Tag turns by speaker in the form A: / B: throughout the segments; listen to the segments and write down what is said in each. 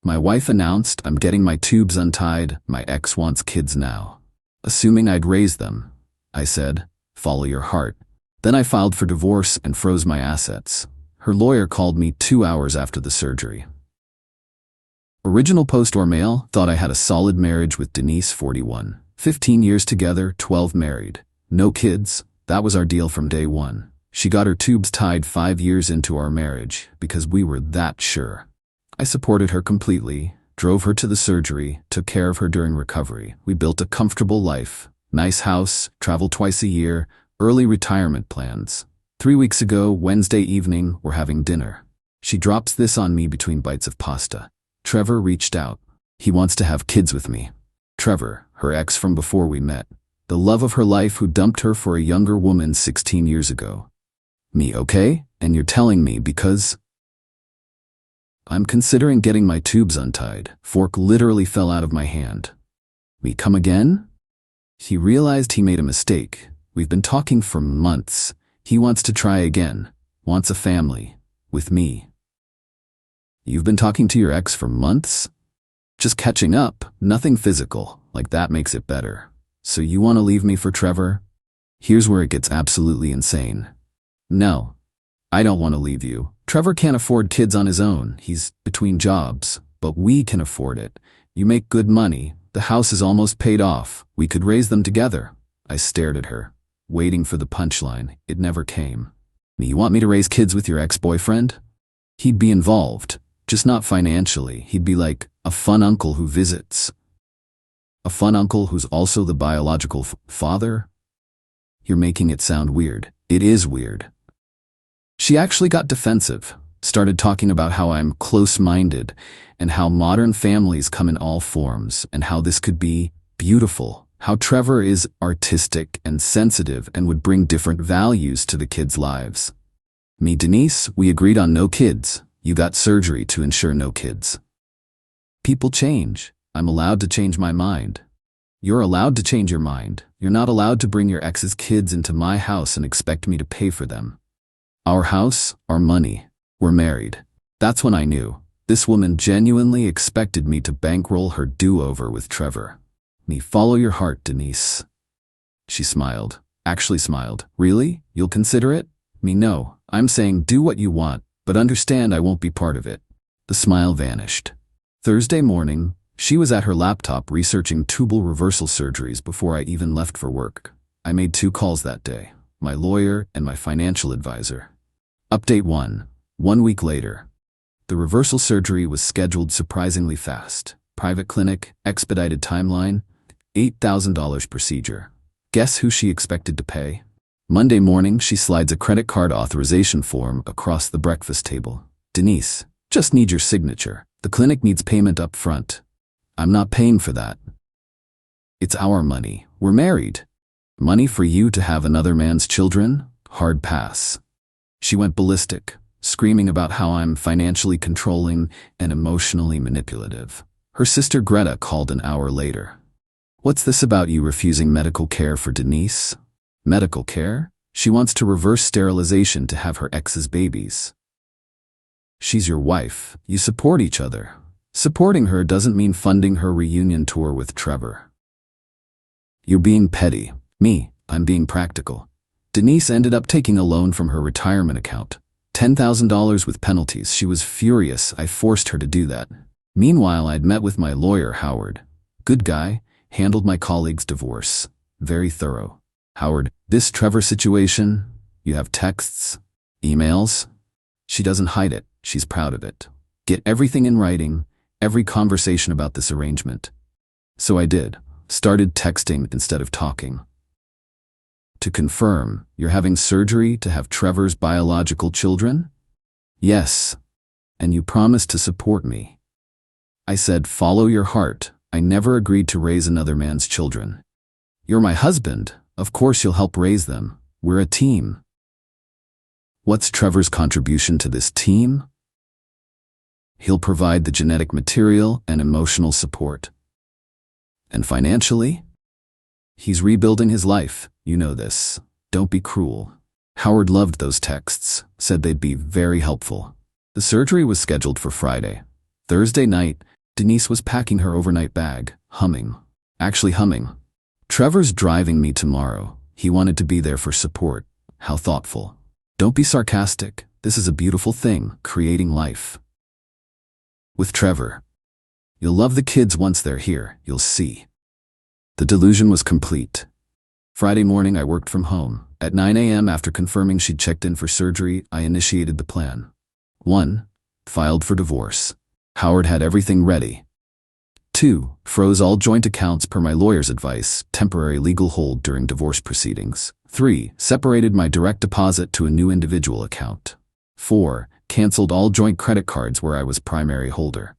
A: My wife announced, I'm getting my tubes untied, my ex wants kids now. Assuming I'd raise them, I said, follow your heart. Then I filed for divorce and froze my assets. Her lawyer called me 2 hours after the surgery. Original post or mail, thought I had a solid marriage with Denise, 41. 15 years together, 12 married. No kids, that was our deal from day one. She got her tubes tied 5 years into our marriage because we were that sure. I supported her completely, drove her to the surgery, took care of her during recovery. We built a comfortable life, nice house, travel twice a year, early retirement plans. 3 weeks ago, Wednesday evening, we're having dinner. She drops this on me between bites of pasta. Trevor reached out. He wants to have kids with me. Trevor, her ex from before we met. The love of her life who dumped her for a younger woman 16 years ago. Me, okay? And you're telling me because I'm considering getting my tubes untied. Fork literally fell out of my hand. Me come again? He realized he made a mistake. We've been talking for months. He wants to try again. Wants a family. With me. You've been talking to your ex for months? Just catching up, nothing physical, like that makes it better. So you want to leave me for Trevor? Here's where it gets absolutely insane. No, I don't want to leave you. Trevor can't afford kids on his own. He's between jobs, but we can afford it. You make good money. The house is almost paid off. We could raise them together. I stared at her, waiting for the punchline. It never came. You want me to raise kids with your ex-boyfriend? He'd be involved, just not financially. He'd be like a fun uncle who visits. A fun uncle who's also the biological father? You're making it sound weird. It is weird. She actually got defensive, started talking about how I'm close-minded and how modern families come in all forms and how this could be beautiful, how Trevor is artistic and sensitive and would bring different values to the kids' lives. Me, Denise, we agreed on no kids. You got surgery to ensure no kids. People change. I'm allowed to change my mind. You're allowed to change your mind. You're not allowed to bring your ex's kids into my house and expect me to pay for them. Our house, our money. We're married. That's when I knew. This woman genuinely expected me to bankroll her do-over with Trevor. Me, follow your heart, Denise. She smiled. Actually smiled. Really? You'll consider it? Me, no. I'm saying do what you want, but understand I won't be part of it. The smile vanished. Thursday morning, she was at her laptop researching tubal reversal surgeries before I even left for work. I made 2 calls that day, my lawyer and my financial advisor. Update 1. 1 week later. The reversal surgery was scheduled surprisingly fast. Private clinic, expedited timeline, $8,000 procedure. Guess who she expected to pay? Monday morning, she slides a credit card authorization form across the breakfast table. Denise, just need your signature. The clinic needs payment up front. I'm not paying for that. It's our money. We're married. Money for you to have another man's children? Hard pass. She went ballistic, screaming about how I'm financially controlling and emotionally manipulative. Her sister Greta called an hour later. What's this about you refusing medical care for Denise? Medical care? She wants to reverse sterilization to have her ex's babies. She's your wife. You support each other. Supporting her doesn't mean funding her reunion tour with Trevor. You're being petty. Me, I'm being practical. Denise ended up taking a loan from her retirement account. $10,000 with penalties. She was furious I forced her to do that. Meanwhile, I'd met with my lawyer, Howard. Good guy, handled my colleague's divorce. Very thorough. Howard, this Trevor situation, you have texts, emails. She doesn't hide it. She's proud of it. Get everything in writing, every conversation about this arrangement. So I did. Started texting instead of talking. To confirm, you're having surgery to have Trevor's biological children? Yes. And you promised to support me. I said, follow your heart. I never agreed to raise another man's children. You're my husband. Of course you'll help raise them. We're a team. What's Trevor's contribution to this team? He'll provide the genetic material and emotional support. And financially? He's rebuilding his life. You know this. Don't be cruel. Howard loved those texts, said they'd be very helpful. The surgery was scheduled for Friday. Thursday night, Denise was packing her overnight bag, humming. Actually humming. Trevor's driving me tomorrow. He wanted to be there for support. How thoughtful. Don't be sarcastic. This is a beautiful thing, creating life. With Trevor. You'll love the kids once they're here, you'll see. The delusion was complete. Friday morning I worked from home. At 9 a.m. after confirming she'd checked in for surgery, I initiated the plan. 1. Filed for divorce. Howard had everything ready. 2. Froze all joint accounts per my lawyer's advice, temporary legal hold during divorce proceedings. 3. Separated my direct deposit to a new individual account. 4. Canceled all joint credit cards where I was primary holder.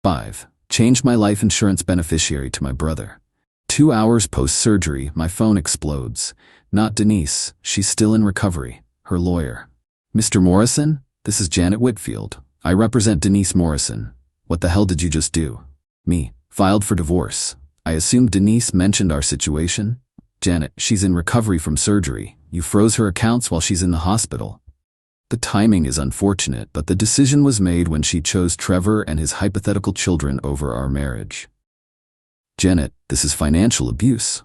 A: 5. Changed my life insurance beneficiary to my brother. 2 hours post-surgery, my phone explodes. Not Denise, she's still in recovery. Her lawyer. Mr. Morrison, this is Janet Whitfield. I represent Denise Morrison. What the hell did you just do? Me. Filed for divorce. I assumed Denise mentioned our situation. Janet, she's in recovery from surgery. You froze her accounts while she's in the hospital. The timing is unfortunate, but the decision was made when she chose Trevor and his hypothetical children over our marriage. Janet, this is financial abuse.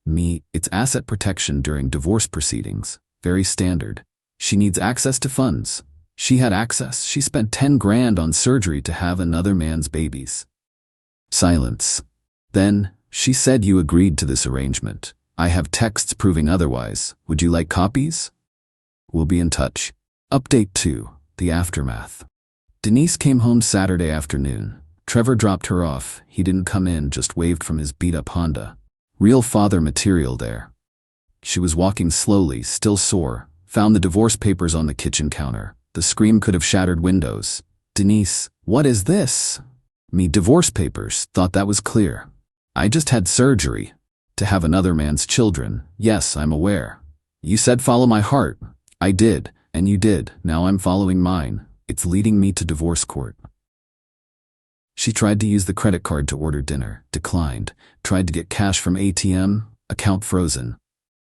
A: Me, it's asset protection during divorce proceedings. Very standard. She needs access to funds. She had access. She spent 10 grand on surgery to have another man's babies. Silence. Then, she said you agreed to this arrangement. I have texts proving otherwise. Would you like copies? We'll be in touch. Update 2. The aftermath. Denise came home Saturday afternoon. Trevor dropped her off. He didn't come in, just waved from his beat-up Honda. Real father material there. She was walking slowly, still sore, found the divorce papers on the kitchen counter. The scream could have shattered windows. Denise, what is this? Me, divorce papers, thought that was clear. I just had surgery. To have another man's children. Yes, I'm aware. You said follow my heart. I did, and you did. Now I'm following mine. It's leading me to divorce court. She tried to use the credit card to order dinner, declined. Tried to get cash from ATM, account frozen.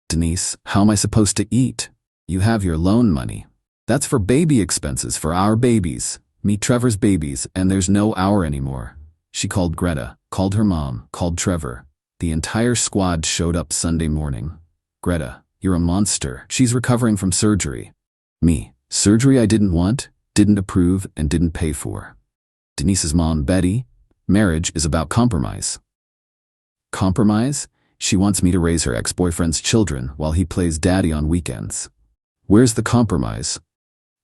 A: Denise, how am I supposed to eat? You have your loan money. That's for baby expenses, for our babies. Me, Trevor's babies, and there's no our anymore. She called Greta, called her mom, called Trevor. The entire squad showed up Sunday morning. Greta, you're a monster. She's recovering from surgery. Me, surgery I didn't want, didn't approve, and didn't pay for. Denise's mom, Betty, marriage is about compromise. Compromise? She wants me to raise her ex-boyfriend's children while he plays daddy on weekends. Where's the compromise?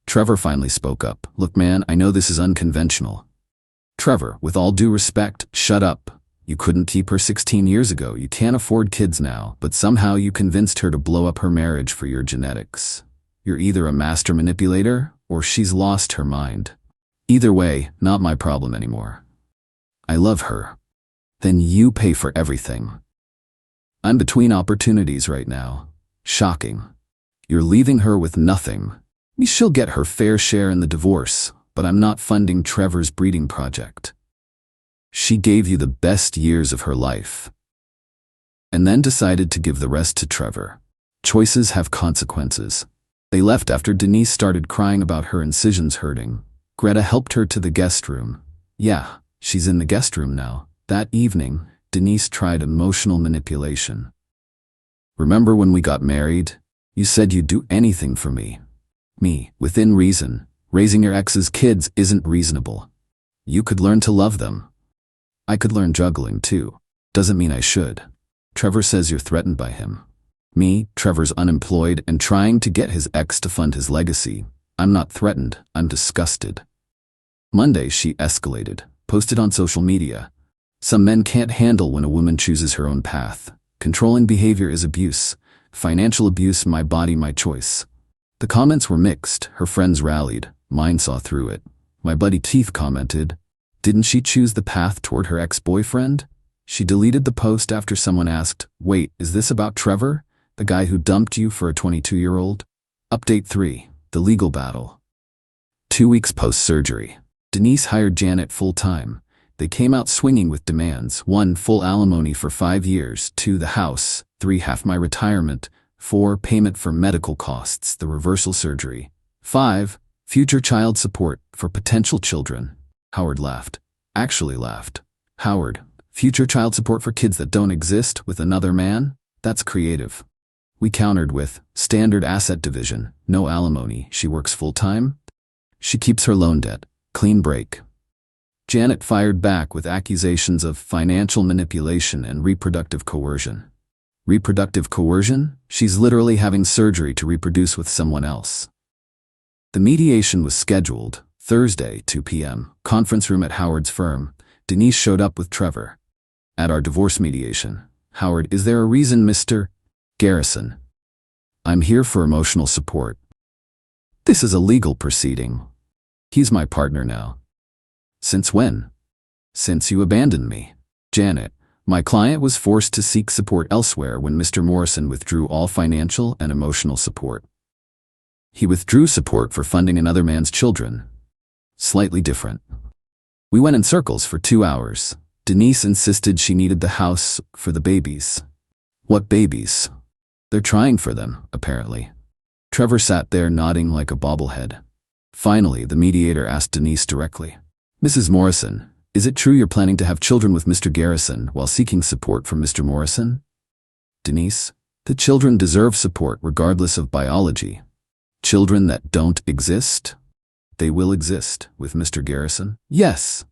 A: Trevor finally spoke up. Look man, I know this is unconventional. Trevor, with all due respect, shut up. You couldn't keep her 16 years ago. You can't afford kids now, but somehow you convinced her to blow up her marriage for your genetics. You're either a master manipulator, or she's lost her mind. Either way, not my problem anymore. I love her. Then you pay for everything. I'm between opportunities right now. Shocking. You're leaving her with nothing. She'll get her fair share in the divorce, but I'm not funding Trevor's breeding project. She gave you the best years of her life. And then decided to give the rest to Trevor. Choices have consequences. They left after Denise started crying about her incisions hurting. Greta helped her to the guest room. Yeah, she's in the guest room now. That evening, Denise tried emotional manipulation. Remember when we got married? You said you'd do anything for me. Me, within reason. Raising your ex's kids isn't reasonable. You could learn to love them. I could learn juggling too. Doesn't mean I should. Trevor says you're threatened by him. Me, Trevor's unemployed and trying to get his ex to fund his legacy. I'm not threatened, I'm disgusted. Monday she escalated, posted on social media. Some men can't handle when a woman chooses her own path. Controlling behavior is abuse. Financial abuse, my body, my choice. The comments were mixed, her friends rallied. Mine saw through it. My buddy Teeth commented, didn't she choose the path toward her ex-boyfriend? She deleted the post after someone asked, wait, is this about Trevor? The guy who dumped you for a 22-year-old? Update 3. The legal battle. 2 weeks post-surgery. Denise hired Janet full-time. They came out swinging with demands. 1. Full alimony for 5 years. 2. The house. 3. Half my retirement. 4. Payment for medical costs, the reversal surgery. 5. Future child support for potential children. Howard laughed. actually laughed. Howard, future child support for kids that don't exist with another man? That's creative. We countered with, standard asset division, no alimony, she works full-time? She keeps her loan debt, clean break. Janet fired back with accusations of financial manipulation and reproductive coercion. Reproductive coercion? She's literally having surgery to reproduce with someone else. The mediation was scheduled, Thursday, 2 p.m., conference room at Howard's firm. Denise showed up with Trevor. At our divorce mediation, Howard, is there a reason, Mr. Garrison? I'm here for emotional support. This is a legal proceeding. He's my partner now. Since when? Since you abandoned me. Janet, my client was forced to seek support elsewhere when Mr. Morrison withdrew all financial and emotional support. He withdrew support for funding another man's children. Slightly different. We went in circles for 2 hours. Denise insisted she needed the house for the babies. What babies? They're trying for them, apparently. Trevor sat there nodding like a bobblehead. Finally, the mediator asked Denise directly, Mrs. Morrison, is it true you're planning to have children with Mr. Garrison while seeking support from Mr. Morrison? Denise, the children deserve support regardless of biology. Children that don't exist? They will exist with Mr. Garrison? Yes.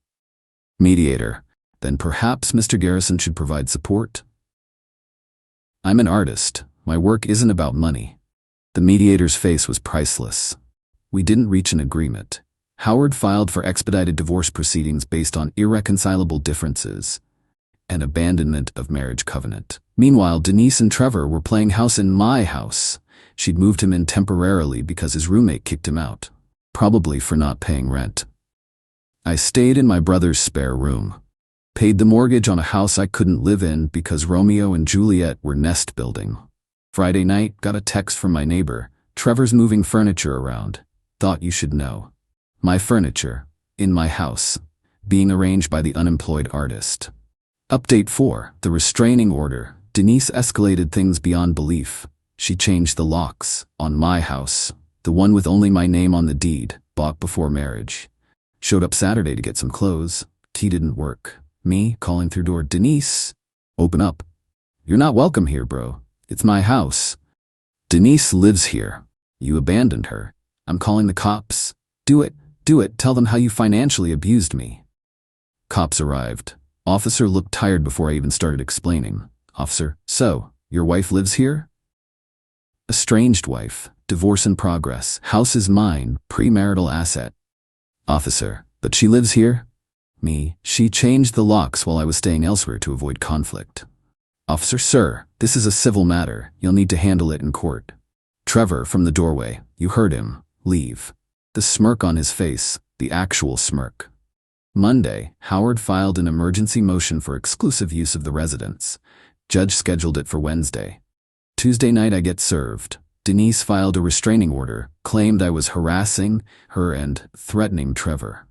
A: Mediator, then perhaps Mr. Garrison should provide support? I'm an artist. My work isn't about money. The mediator's face was priceless. We didn't reach an agreement. Howard filed for expedited divorce proceedings based on irreconcilable differences and abandonment of marriage covenant. Meanwhile, Denise and Trevor were playing house in my house. She'd moved him in temporarily because his roommate kicked him out, probably for not paying rent. I stayed in my brother's spare room, paid the mortgage on a house I couldn't live in because Romeo and Juliet were nest building. Friday night, got a text from my neighbor, Trevor's moving furniture around. Thought you should know. My furniture, in my house, being arranged by the unemployed artist. Update 4, the restraining order. Denise escalated things beyond belief. She changed the locks on my house, the one with only my name on the deed, bought before marriage. Showed up Saturday to get some clothes. Key didn't work. Me, calling through door, Denise, open up. You're not welcome here, bro. It's my house. Denise lives here. You abandoned her. I'm calling the cops. Do it. Tell them how you financially abused me. Cops arrived. Officer looked tired before I even started explaining. Officer, so, your wife lives here? Estranged wife. Divorce in progress. House is mine. Premarital asset. Officer, but she lives here? Me, she changed the locks while I was staying elsewhere to avoid conflict. Officer, sir, this is a civil matter. You'll need to handle it in court. Trevor, from the doorway. You heard him. Leave. The smirk on his face, the actual smirk. Monday, Howard filed an emergency motion for exclusive use of the residence. Judge scheduled it for Wednesday. Tuesday night I get served. Denise filed a restraining order, claimed I was harassing her and threatening Trevor.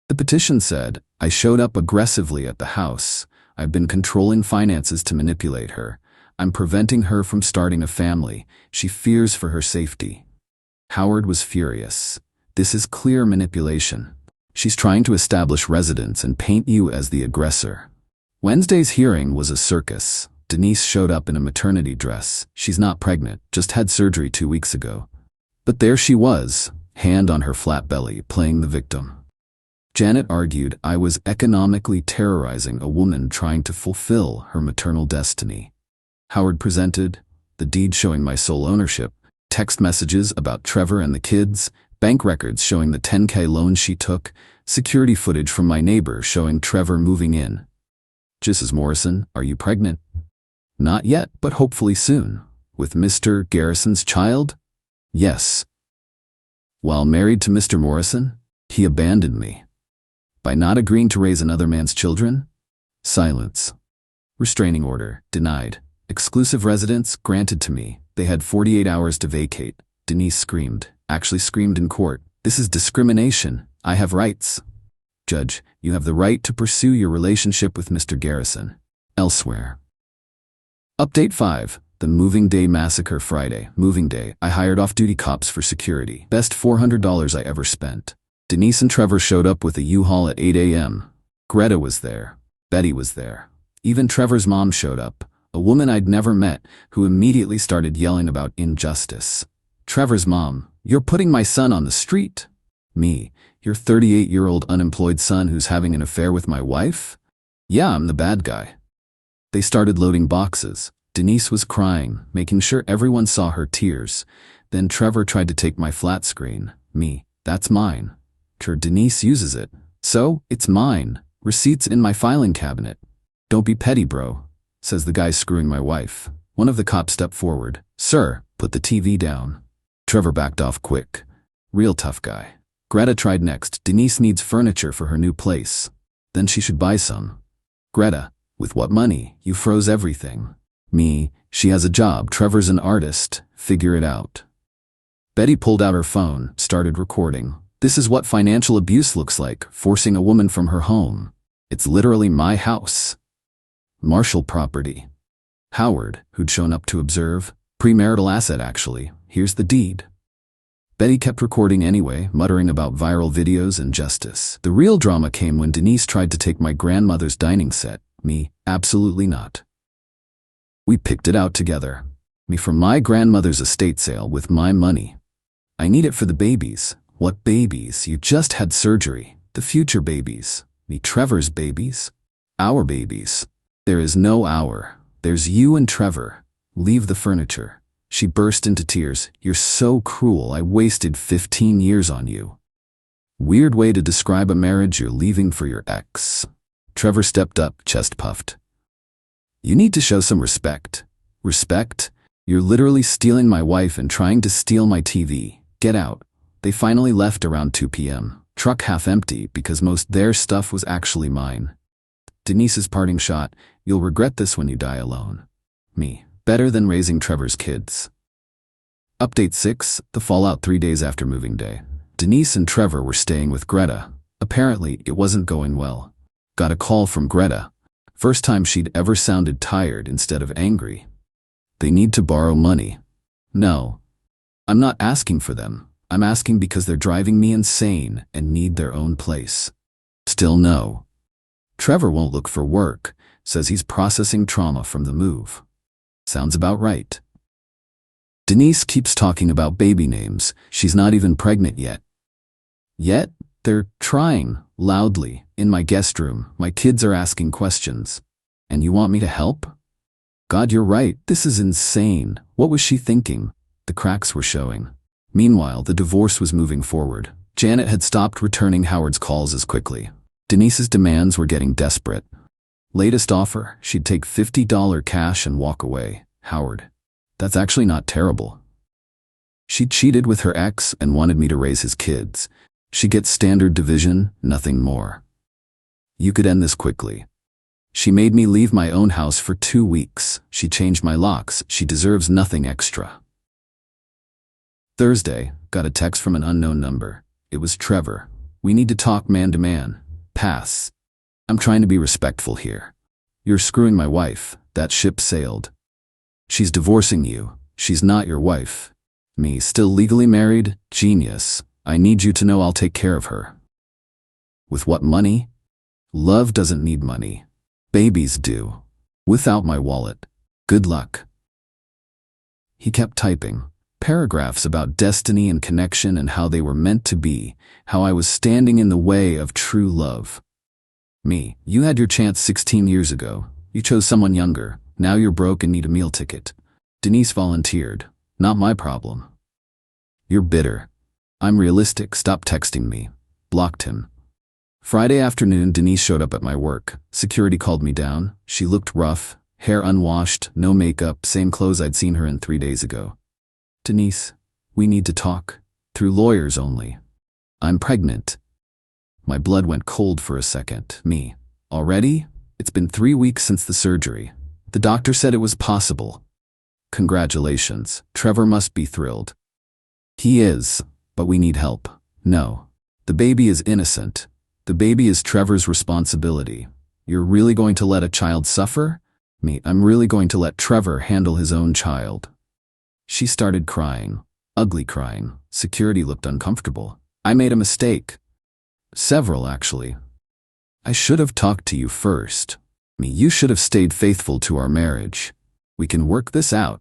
A: The petition said, I showed up aggressively at the house. I've been controlling finances to manipulate her. I'm preventing her from starting a family. She fears for her safety. Howard was furious. This is clear manipulation. She's trying to establish residence and paint you as the aggressor. Wednesday's hearing was a circus. Denise showed up in a maternity dress. She's not pregnant, just had surgery 2 weeks ago. But there she was, hand on her flat belly, playing the victim. Janet argued I was economically terrorizing a woman trying to fulfill her maternal destiny. Howard presented the deed showing my sole ownership, text messages about Trevor and the kids, bank records showing the $10K loan she took, security footage from my neighbor showing Trevor moving in. Mrs. Morrison, are you pregnant? Not yet, but hopefully soon. With Mr. Garrison's child? Yes. While married to Mr. Morrison, he abandoned me. By not agreeing to raise another man's children? Silence. Restraining order, denied. Exclusive residence, granted to me. They had 48 hours to vacate. Denise screamed, actually screamed in court. This is discrimination. I have rights. Judge, you have the right to pursue your relationship with Mr. Garrison elsewhere. Update 5. The Moving Day Massacre Friday. Moving Day. I hired off-duty cops for security. Best $400 I ever spent. Denise and Trevor showed up with a U-Haul at 8 a.m. Greta was there. Betty was there. Even Trevor's mom showed up, a woman I'd never met who immediately started yelling about injustice. Trevor's mom, "You're putting my son on the street." Me, "Your 38-year-old unemployed son who's having an affair with my wife?" Yeah, I'm the bad guy. They started loading boxes. Denise was crying, making sure everyone saw her tears. Then Trevor tried to take my flat screen. Me, "That's mine." Denise uses it. "So, it's mine. Receipts in my filing cabinet." "Don't be petty, bro," says the guy screwing my wife. One of the cops stepped forward. "Sir, put the TV down." Trevor backed off quick. Real tough guy. Greta tried next. "Denise needs furniture for her new place. Then she should buy some." Greta, "With what money? You froze everything." Me, "She has a job. Trevor's an artist. Figure it out." Betty pulled out her phone, started recording. "This is what financial abuse looks like, forcing a woman from her home. It's literally my house." Marshall property. Howard, who'd shown up to observe. "Premarital asset, actually. Here's the deed." Betty kept recording anyway, muttering about viral videos and justice. The real drama came when Denise tried to take my grandmother's dining set. Me, "Absolutely not. We picked it out together. Me, from my grandmother's estate sale with my money. I need it for the babies." "What babies? You just had surgery. The future babies." Me, "Trevor's babies? Our babies." "There is no our. There's you and Trevor. Leave the furniture." She burst into tears. "You're so cruel. I wasted 15 years on you." Weird way to describe a marriage you're leaving for your ex. Trevor stepped up, chest puffed. "You need to show some respect." "Respect? You're literally stealing my wife and trying to steal my TV. Get out." They finally left around 2 p.m. Truck half empty because most their stuff was actually mine. Denise's parting shot, "You'll regret this when you die alone." Me, "Better than raising Trevor's kids." Update 6, the fallout 3 days after moving day. Denise and Trevor were staying with Greta. Apparently, it wasn't going well. Got a call from Greta. First time she'd ever sounded tired instead of angry. "They need to borrow money." "No. I'm not asking for them. I'm asking because they're driving me insane and need their own place." Still no. "Trevor won't look for work. Says he's processing trauma from the move." Sounds about right. Denise keeps talking about baby names. She's not even pregnant yet. Yet, they're trying, loudly, in my guest room. My kids are asking questions. "And you want me to help?" "God, you're right. This is insane. What was she thinking?" The cracks were showing. Meanwhile, the divorce was moving forward. Janet had stopped returning Howard's calls as quickly. Denise's demands were getting desperate. Latest offer, she'd take $50 cash and walk away. Howard, "That's actually not terrible." She cheated with her ex and wanted me to raise his kids. She gets standard division, nothing more. You could end this quickly. She made me leave my own house for 2 weeks. She changed my locks. She deserves nothing extra. Thursday, got a text from an unknown number. It was Trevor. "We need to talk man to man." Pass. "I'm trying to be respectful here. You're screwing my wife. That ship sailed. She's divorcing you. She's not your wife." Me, "Still legally married? Genius. I need you to know I'll take care of her." "With what money?" "Love doesn't need money. Babies do. Without my wallet. Good luck." He kept typing. Paragraphs about destiny and connection and how they were meant to be, how I was standing in the way of true love. Me, "You had your chance 16 years ago. You chose someone younger. Now you're broke and need a meal ticket." Denise volunteered. "Not my problem." "You're bitter." "I'm realistic. Stop texting me." Blocked him. Friday afternoon, Denise showed up at my work. Security called me down. She looked rough, hair unwashed, no makeup, same clothes I'd seen her in 3 days ago. "Denise, we need to talk. Through lawyers only. I'm pregnant." My blood went cold for a second. Me, "Already? It's been 3 weeks since the surgery. The doctor said it was possible." "Congratulations. Trevor must be thrilled." "He is, but we need help." "No. The baby is innocent. The baby is Trevor's responsibility. You're really going to let a child suffer?" Me, "I'm really going to let Trevor handle his own child." She started crying. Ugly crying. Security looked uncomfortable. "I made a mistake. Several, actually." I should have talked to you first. You should have stayed faithful to our marriage. We can work this out.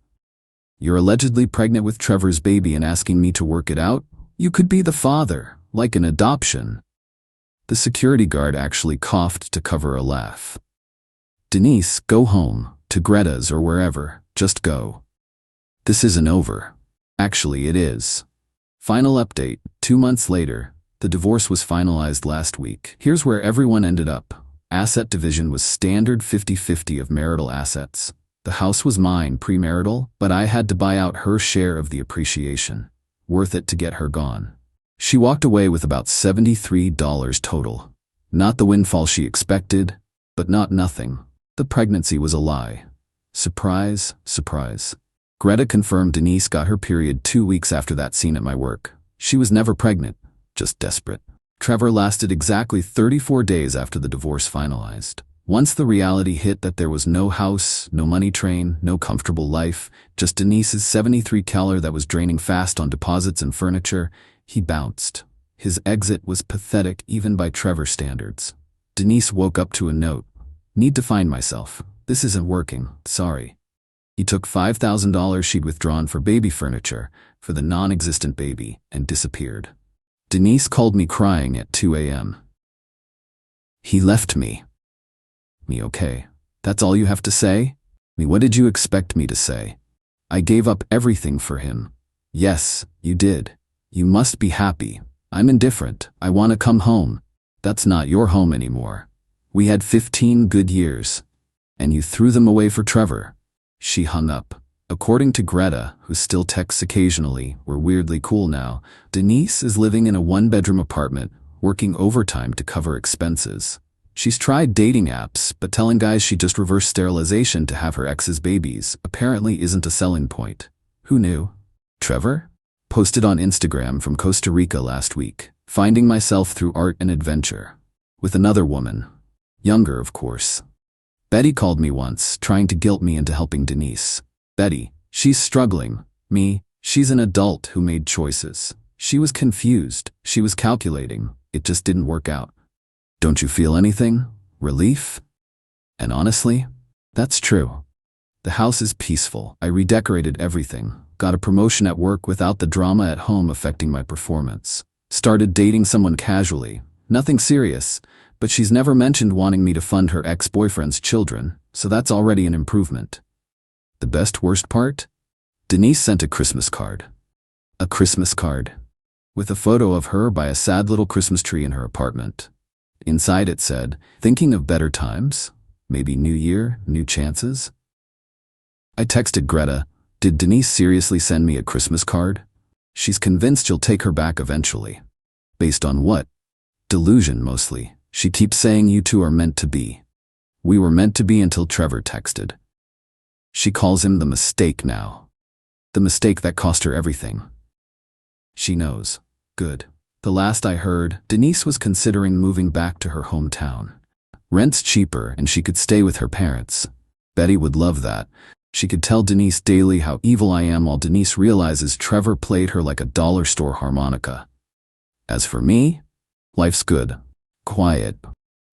A: You're allegedly pregnant with Trevor's baby and asking me to work it out? You could be the father, like an adoption. The security guard actually coughed to cover a laugh. Denise, go home, to Greta's or wherever, just go. This isn't over. Actually, it is. Final update, 2 months later, the divorce was finalized last week. Here's where everyone ended up. Asset division was standard 50-50 of marital assets. The house was mine premarital, but I had to buy out her share of the appreciation. Worth it to get her gone. She walked away with about $73 total. Not the windfall she expected, but not nothing. The pregnancy was a lie. Surprise, surprise. Greta confirmed Denise got her period 2 weeks after that scene at my work. She was never pregnant, just desperate. Trevor lasted exactly 34 days after the divorce finalized. Once the reality hit that there was no house, no money train, no comfortable life, just Denise's 73 caler that was draining fast on deposits and furniture, he bounced. His exit was pathetic even by Trevor standards. Denise woke up to a note. Need to find myself. This isn't working, sorry. He took $5,000 she'd withdrawn for baby furniture, for the non-existent baby, and disappeared. Denise called me crying at 2 a.m. He left me. Me okay. That's all you have to say? Me what did you expect me to say? I gave up everything for him. Yes, you did. You must be happy. I'm indifferent. I want to come home. That's not your home anymore. We had 15 good years. And you threw them away for Trevor. She hung up. According to Greta, who still texts occasionally, we're weirdly cool now, Denise is living in a 1-bedroom apartment, working overtime to cover expenses. She's tried dating apps, but telling guys she just reverse sterilization to have her ex's babies apparently isn't a selling point. Who knew? Trevor? Posted on Instagram from Costa Rica last week, finding myself through art and adventure. With another woman. Younger, of course. Betty called me once, trying to guilt me into helping Denise. Betty, she's struggling. Me, she's an adult who made choices. She was confused. She was calculating. It just didn't work out. Don't you feel anything? Relief? And honestly, that's true. The house is peaceful. I redecorated everything. Got a promotion at work without the drama at home affecting my performance. Started dating someone casually. Nothing serious, but she's never mentioned wanting me to fund her ex-boyfriend's children, so that's already an improvement. The worst part? Denise sent a Christmas card. A Christmas card. With a photo of her by a sad little Christmas tree in her apartment. Inside it said, thinking of better times? Maybe new year, new chances? I texted Greta, did Denise seriously send me a Christmas card? She's convinced you'll take her back eventually. Based on what? Delusion mostly. She keeps saying you two are meant to be. We were meant to be until Trevor texted. She calls him the mistake now. The mistake that cost her everything. She knows. Good. The last I heard, Denise was considering moving back to her hometown. Rent's cheaper and she could stay with her parents. Betty would love that. She could tell Denise daily how evil I am while Denise realizes Trevor played her like a dollar store harmonica. As for me, life's good. Quiet.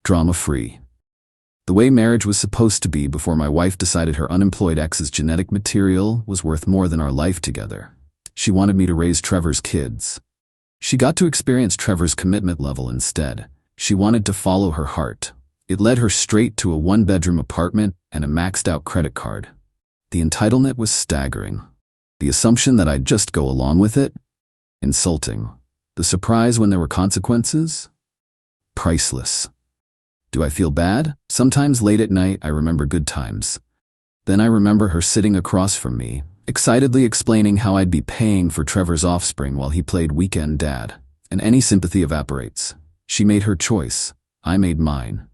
A: Drama-free. The way marriage was supposed to be before my wife decided her unemployed ex's genetic material was worth more than our life together. She wanted me to raise Trevor's kids. She got to experience Trevor's commitment level instead. She wanted to follow her heart. It led her straight to a 1-bedroom apartment and a maxed-out credit card. The entitlement was staggering. The assumption that I'd just go along with it? Insulting. The surprise when there were consequences? Priceless. Do I feel bad? Sometimes late at night I remember good times. Then I remember her sitting across from me, excitedly explaining how I'd be paying for Trevor's offspring while he played weekend dad, and any sympathy evaporates. She made her choice. I made mine.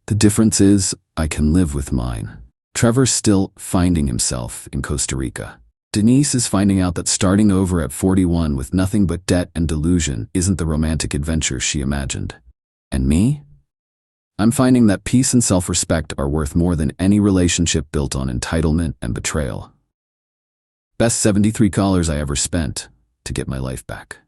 A: The difference is, I can live with mine. Trevor's still finding himself in Costa Rica. Denise is finding out that starting over at 41 with nothing but debt and delusion isn't the romantic adventure she imagined. And me? I'm finding that peace and self-respect are worth more than any relationship built on entitlement and betrayal. Best $73 I ever spent to get my life back.